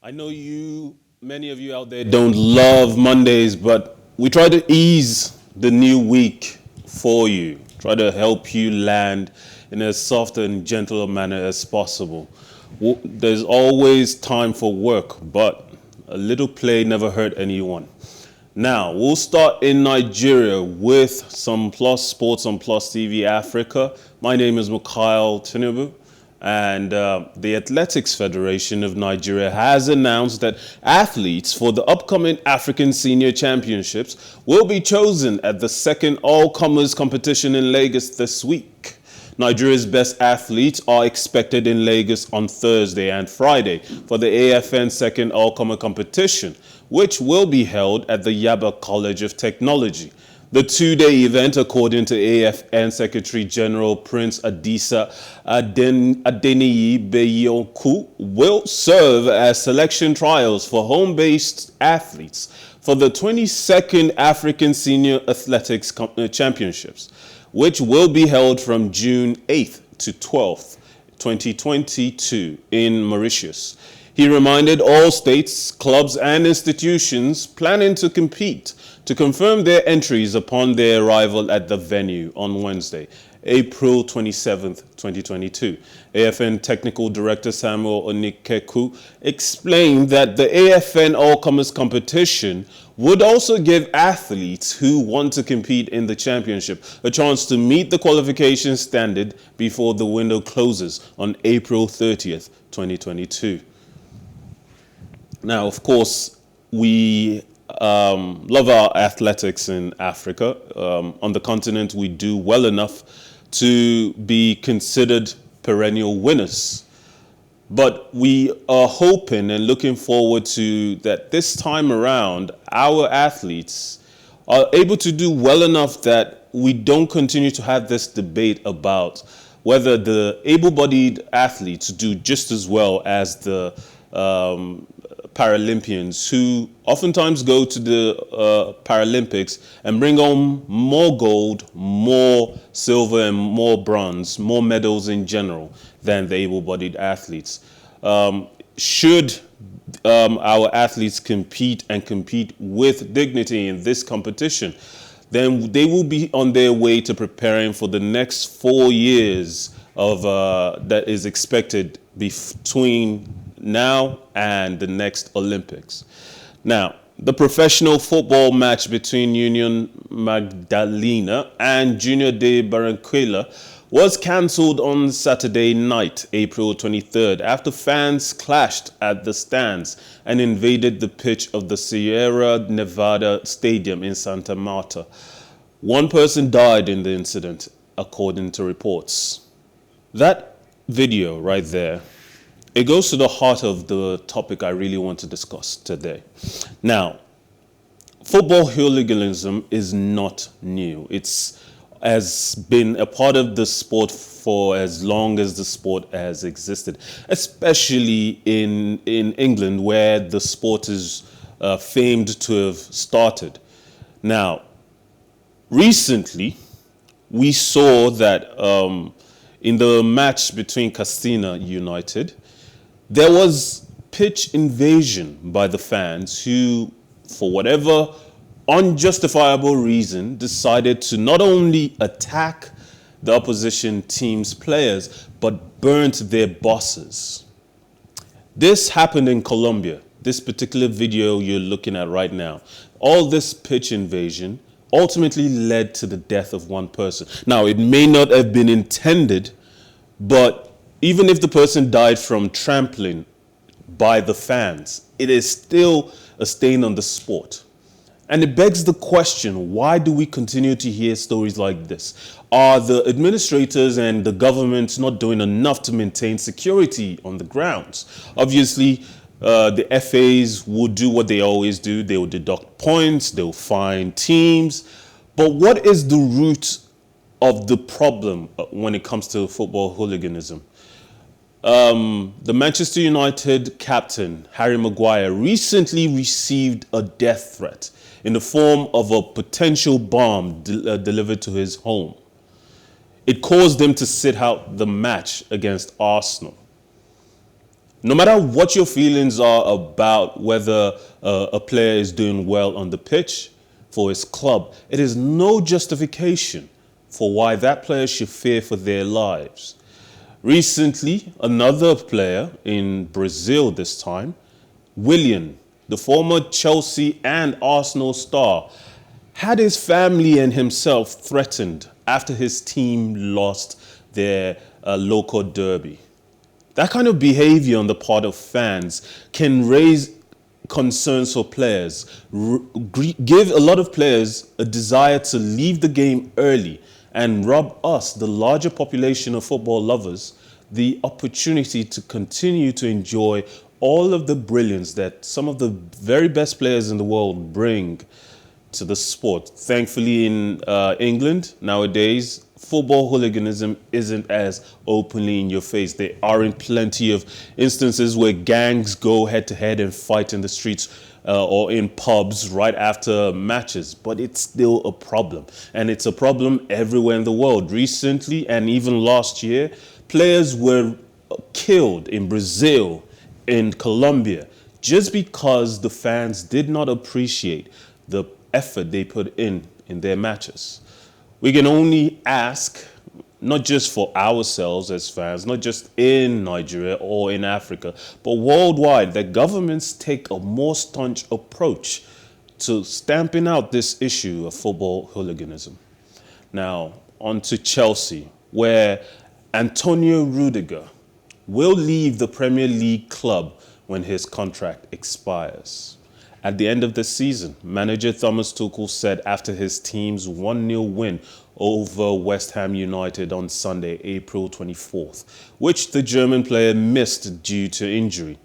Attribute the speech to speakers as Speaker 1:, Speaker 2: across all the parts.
Speaker 1: I know many of you out there don't love Mondays, but we try to ease the new week for you. Try to help you land in as soft and gentle a manner as possible. There's always time for work, but a little play never hurt anyone. Now, we'll start in Nigeria with some Plus Sports on Plus TV Africa. My name is Mikhail Tinubu, and the Athletics Federation of Nigeria has announced that athletes for the upcoming African Senior Championships will be chosen at the second all-comers competition in Lagos this week. Nigeria's best athletes are expected in Lagos on Thursday and Friday for the AFN second all-comer competition, which will be held at the Yaba College of Technology. The two-day event, according to AFN Secretary General Prince Adisa Adeniyi Beyoku, will serve as selection trials for home-based athletes for the 22nd African Senior Athletics Championships, which will be held from June 8th to 12th, 2022 in Mauritius. He reminded all states, clubs, and institutions planning to compete to confirm their entries upon their arrival at the venue on Wednesday, April 27th, 2022. AFN Technical Director Samuel Onikeku explained that the AFN All-Comers competition would also give athletes who want to compete in the championship a chance to meet the qualification standard before the window closes on April 30th, 2022. Now, of course, we love our athletics in Africa. On the continent, we do well enough to be considered perennial winners. But we are hoping and looking forward to that this time around, our athletes are able to do well enough that we don't continue to have this debate about whether the able-bodied athletes do just as well as the Paralympians, who oftentimes go to the Paralympics and bring home more gold, more silver, and more bronze, more medals in general than the able-bodied athletes. Should our athletes compete and compete with dignity in this competition, then they will be on their way to preparing for the next 4 years of that is expected between now and the next Olympics. Now, the professional football match between Union Magdalena and Junior de Barranquilla was cancelled on Saturday night, April 23rd, after fans clashed at the stands and invaded the pitch of the Sierra Nevada Stadium in Santa Marta. One person died in the incident, according to reports. That video right there, it goes to the heart of the topic I really want to discuss today. Now, football hooliganism is not new. It's has been a part of the sport for as long as the sport has existed, especially in England, where the sport is famed to have started. Now, recently, we saw that in the match between Castina United, there was pitch invasion by the fans who, for whatever unjustifiable reason, decided to not only attack the opposition team's players, but burnt their bosses. This happened in Colombia. This particular video you're looking at right now. All this pitch invasion ultimately led to the death of one person. Now, it may not have been intended, but even if the person died from trampling by the fans, it is still a stain on the sport. And it begs the question, why do we continue to hear stories like this? Are the administrators and the government not doing enough to maintain security on the grounds? Obviously, the FAs will do what they always do. They will deduct points, they'll fine teams. But what is the root of the problem when it comes to football hooliganism? The Manchester United captain, Harry Maguire, recently received a death threat in the form of a potential bomb delivered to his home. It caused him to sit out the match against Arsenal. No matter what your feelings are about whether a player is doing well on the pitch for his club, it is no justification for why that player should fear for their lives. Recently, another player in Brazil this time, Willian, the former Chelsea and Arsenal star, had his family and himself threatened after his team lost their local derby. That kind of behavior on the part of fans can raise concerns for players, give a lot of players a desire to leave the game early, and rob us, the larger population of football lovers, the opportunity to continue to enjoy all of the brilliance that some of the very best players in the world bring to the sport. Thankfully, in England nowadays, football hooliganism isn't as openly in your face. There aren't plenty of instances where gangs go head to head and fight in the streets or in pubs right after matches, but it's still a problem. And it's a problem everywhere in the world. Recently, and even last year, players were killed in Brazil, in Colombia, just because the fans did not appreciate the effort they put in their matches. We can only ask, not just for ourselves as fans, not just in Nigeria or in Africa, but worldwide, that governments take a more staunch approach to stamping out this issue of football hooliganism. Now, on to Chelsea, where Antonio Rudiger will leave the Premier League club when his contract expires. At the end of the season, manager Thomas Tuchel said after his team's 1-0 win over West Ham United on Sunday, April 24th, which the German player missed due to injury.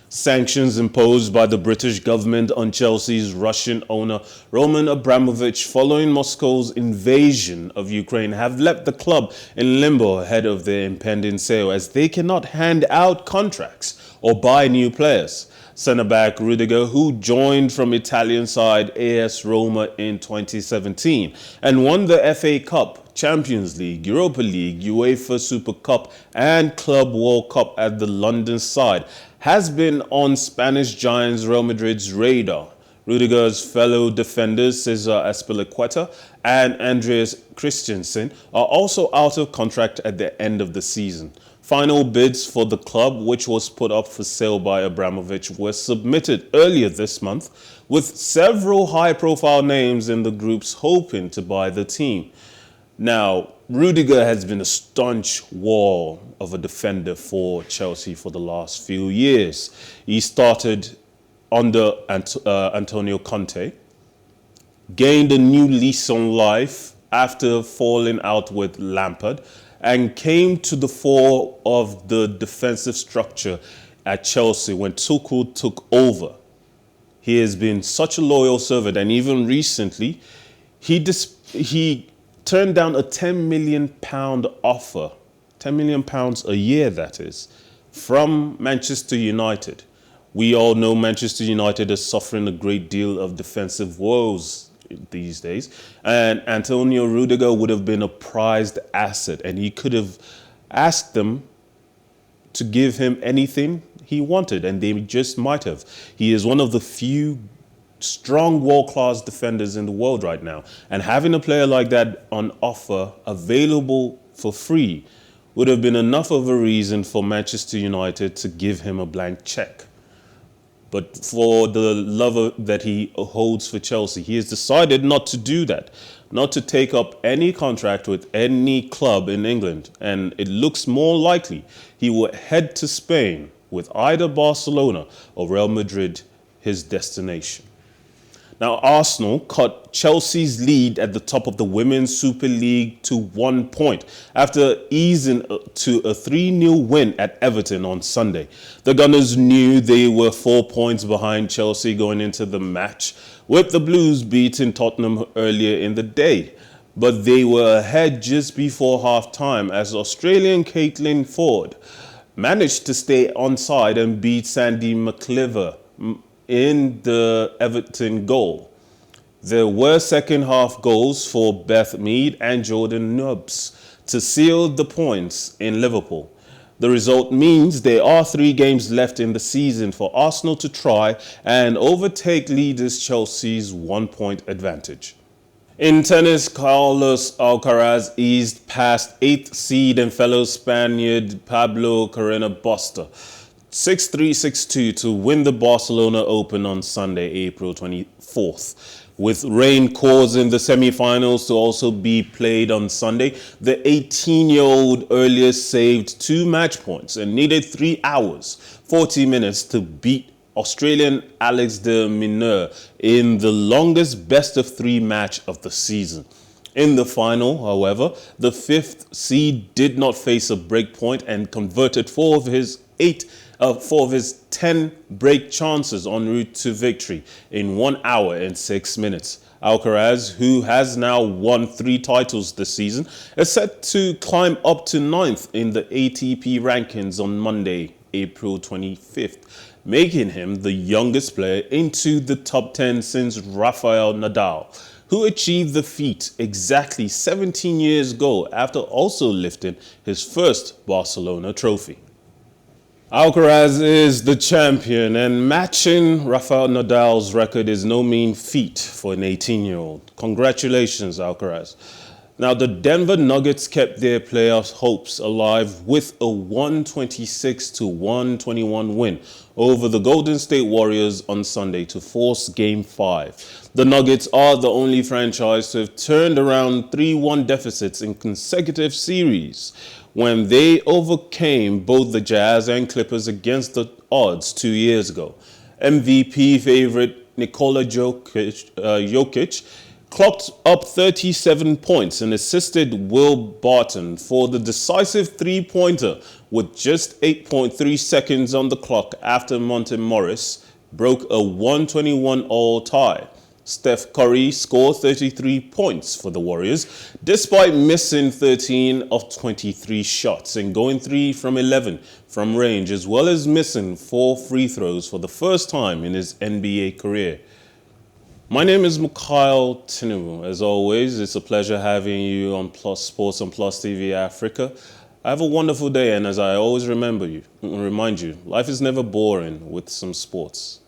Speaker 1: Sanctions imposed by the British government on Chelsea's Russian owner Roman Abramovich following Moscow's invasion of Ukraine have left the club in limbo ahead of their impending sale, as they cannot hand out contracts or buy new players. Centre-back Rudiger, who joined from Italian side AS Roma in 2017 and won the FA Cup, Champions League, Europa League, UEFA Super Cup and Club World Cup at the London side, has been on Spanish giants Real Madrid's radar. Rudiger's fellow defenders Cesar Azpilicueta and Andreas Christensen are also out of contract at the end of the season. Final bids for the club, which was put up for sale by Abramovich, were submitted earlier this month, with several high-profile names in the groups hoping to buy the team. Now, Rudiger has been a staunch wall of a defender for Chelsea for the last few years. He started under Antonio Conte, gained a new lease on life after falling out with Lampard, and came to the fore of the defensive structure at Chelsea when Tuchel took over. He has been such a loyal servant, and even recently, he turned down a £10 million offer, £10 million a year that is, from Manchester United. We all know Manchester United is suffering a great deal of defensive woes these days, and Antonio Rudiger would have been a prized asset, and he could have asked them to give him anything he wanted, and they just might have. He is one of the few strong world-class defenders in the world right now, and having a player like that on offer available for free would have been enough of a reason for Manchester United to give him a blank check. But for the love that he holds for Chelsea, he has decided not to do that, not to take up any contract with any club in England. And it looks more likely he will head to Spain with either Barcelona or Real Madrid, his destination. Now, Arsenal cut Chelsea's lead at the top of the Women's Super League to 1 point after easing to a 3-0 win at Everton on Sunday. The Gunners knew they were 4 points behind Chelsea going into the match, with the Blues beating Tottenham earlier in the day. But they were ahead just before half-time as Australian Caitlin Ford managed to stay onside and beat Sandy McIver in the Everton goal. There were second half goals for Beth Mead and Jordan Nubbs to seal the points in Liverpool. The result means there are 3 games left in the season for Arsenal to try and overtake leaders Chelsea's 1-point advantage. In tennis, Carlos Alcaraz eased past 8th seed and fellow Spaniard Pablo Carreño Busta 6-3, 6-2 to win the Barcelona Open on Sunday, April 24th. With rain causing the semi-finals to also be played on Sunday, the 18-year-old earlier saved 2 match points and needed 3 hours, 40 minutes to beat Australian Alex de Minaur in the longest best-of-3 match of the season. In the final, however, the 5th seed did not face a break point and converted 4 of his 10 break chances en route to victory in 1 hour and 6 minutes. Alcaraz, who has now won 3 titles this season, is set to climb up to 9th in the ATP rankings on Monday, April 25th, making him the youngest player into the top 10 since Rafael Nadal, who achieved the feat exactly 17 years ago after also lifting his first Barcelona trophy. Alcaraz is the champion, and matching Rafael Nadal's record is no mean feat for an 18-year-old. Congratulations, Alcaraz. Now, the Denver Nuggets kept their playoff hopes alive with a 126-121 win over the Golden State Warriors on Sunday to force Game 5. The Nuggets are the only franchise to have turned around 3-1 deficits in consecutive series when they overcame both the Jazz and Clippers against the odds 2 years ago. MVP favorite Nikola Jokic clocked up 37 points and assisted Will Barton for the decisive 3-pointer with just 8.3 seconds on the clock after Monte Morris broke a 121-all tie. Steph Curry scored 33 points for the Warriors, despite missing 13 of 23 shots and going 3 from 11 from range, as well as missing 4 free throws for the first time in his NBA career. My name is Mikhail Tinubu. As always, it's a pleasure having you on Plus Sports on PlusTvAfrica. Have a wonderful day, and as I always remind you, life is never boring with some sports.